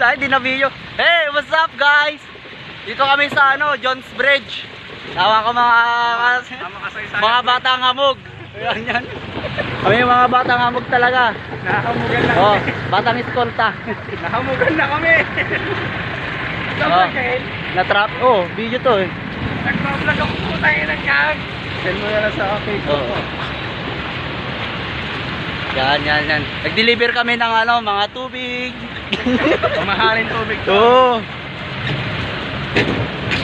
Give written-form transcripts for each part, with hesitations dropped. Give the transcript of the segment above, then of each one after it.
Ay, di na video. Hey, what's up guys? Dito kami sa Jones Bridge. Tawa ko mga batang hamog. Ayan yan. Kami yung mga batang hamog talaga. Nakahamugan na Oh, kami. batang eskolta. Nakahamugan na kami. Oh, na-trap. Oh, video to eh. Nagpa-vlog ako po tayo ng kag. Send mo na lang sa Facebook. Oh. Yan. Nag-deliver kami ng mga tubig. Pamahalin tubig to. Oo.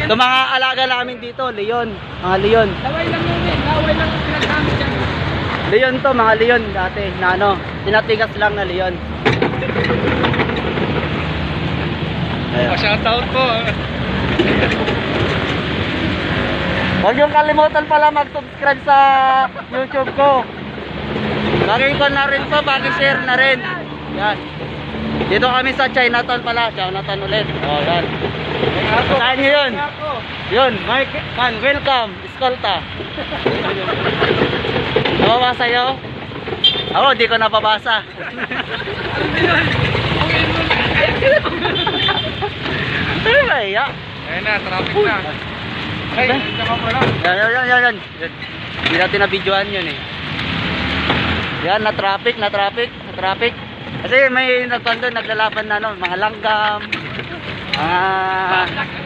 Ito mga alaga namin dito, leon. Mga leon. Laway lang yun eh. Laway lang yung pinagamit dyan. Leon to, mga leon dati na tinatigas lang na leon. Ayan. Shoutout po. Huwag yung kalimutan pala mag-subscribe sa YouTube ko. Pag-icon na rin po, pag-share na rin. Yan. Dito kami sa Chinatown pala. Chinatown ulit. O, yan. Saan nyo yun? Yun, Mike, man, welcome. Eskolta. Nababasa yun? Ako, di ko napabasa. Ano ba iya? Ayun na, traffic na. Ay, nandiyan ka pala. Yan. Hindi natin na-videoan yun eh. Yan, na-traffic. Kasi may naglalaban na mga langgam.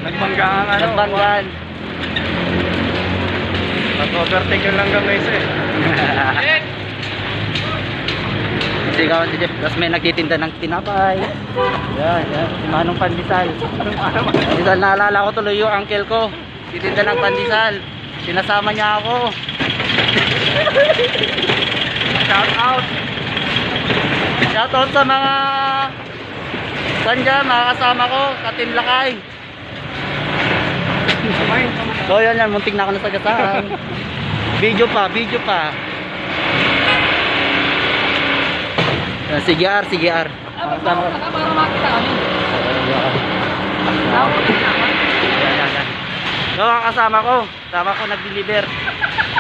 Nagbanggaan Nagbanggaan. Mag-overtake yung langgam na isa eh. Sigawan si Jeff. Tapos may nagtitinda ng tinapay. Yan. Si Manong Pandesal. Pandesal, naalala ko tuloy yung uncle ko. Titinda ng pandesal. Sinasama niya ako. Shout out sa mga mga kasama ko, Katim Lakay. So yan, muntik na ako nasagasaan. Video pa. Sige R. Kasama ko. Para makita kami. Yan. So kasama ko nag-deliver.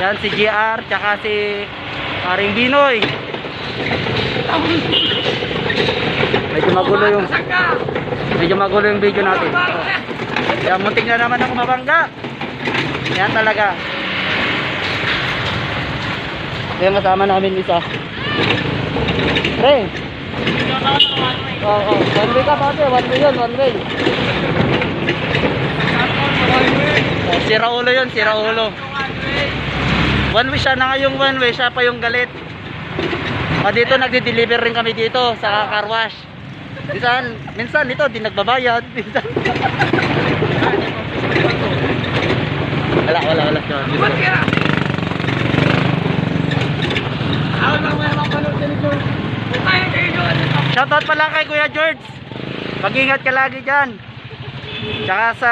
Yan si GR, tsaka si Aring Binoy. Medyo magulo yung video natin. Yan, muntik na naman ako mabangga. Yan talaga. Yan, kasama namin isa. Pre. Oh, one way ka pati. One way. Oh, sira ulo yun. One way siya na nga yung one way. Siya pa yung galit. Dito nagdi-deliver rin kami dito sa car wash. Minsan dito di nagbabayad. Minsan. Wala. Shoutout pala kay Kuya George. Mag-ingat ka lagi dyan. Tsaka sa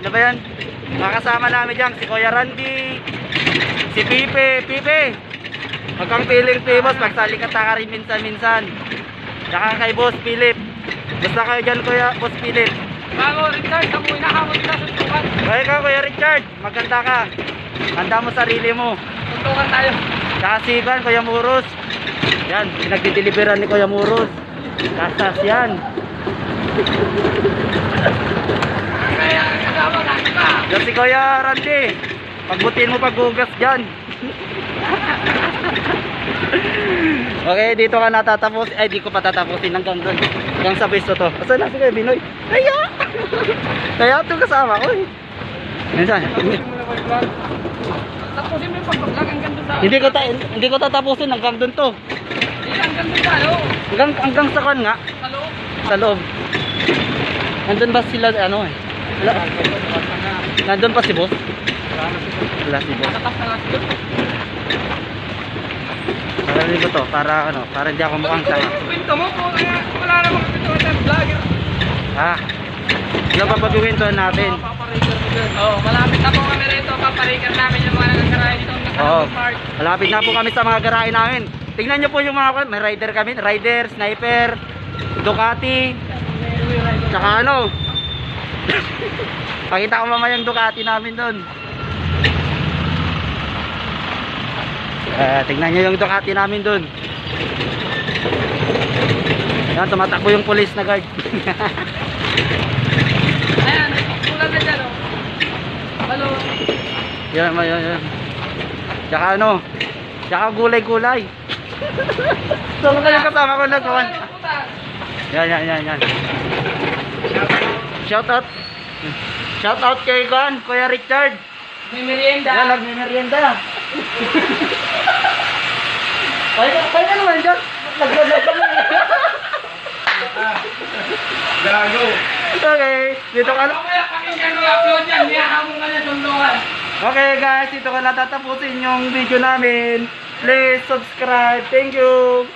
yan? Makasama namin dyan si Kuya Randy, si Pipe. Huwag kang feeling famous, magsali ka rin minsan. Tsaka kay Boss Philip. Basta kayo dyan, Boss Philip. Bago, Richard, amoy na ako dito sa suntukan. Kaya ka, Kuya Richard, maganda ka. Handa mo sarili mo. Suntukan tayo. Tsaka si Ivan, Kuya Muros. Yan, pinagdideliveran ni Kuya Muros. Kasas yan. Kaya, kasama natin pa. Yan si Kuya Randy. Pagbutin mo paghugas dyan. Okay, dito ka natatapos. Ay, di ko pa tatapusin hanggang doon. Hanggang sa pwesto to. Asa na si Kuya Binoy? Kaya ito kasama ko eh. Minsan. Tapusin mo yung pag-vlog hanggang doon sa... Hindi ko tatapusin hanggang doon to. Hindi, hanggang doon tayo. Hanggang sa kan nga. Sa loob. Sa loob. Nandun ba sila Wala. Nandun pa si boss? Wala si boss. Nakatap na nga sila. Parang ko to, para hindi ako mukhang tanga. Kwento mo po, wala namang kwento ng vlogger. Ano pa pag-iwintuhan natin? Malapit na po kami rito, paparikan namin yung mga nagkarayan dito. Malapit na po kami sa mga garahe namin. Tingnan nyo po yung mga, may rider kami, sniper, Ducati, tsaka pakita ko mamaya yung Ducati namin doon. Tingnan nyo yung Ducati namin doon. Yan, tumatakbo yung pulis na guard. Ayan, kulang na dyan, oh. Halo. Yan. Tsaka ano, tsaka gulay-gulay. So, mga yung kasama ko nagkawan. Yan. Shout out kay Kuya Richard. May merienda. Yan, nagme-merienda. Kaya naman dyan. Naglalag ka naman. Gago. Okay, dito ka na. Mamaya pakinggan mo upload yan. Niyahamon ka niya sundukan. Okay guys, dito ko na tatapusin yung video namin. Please subscribe. Thank you.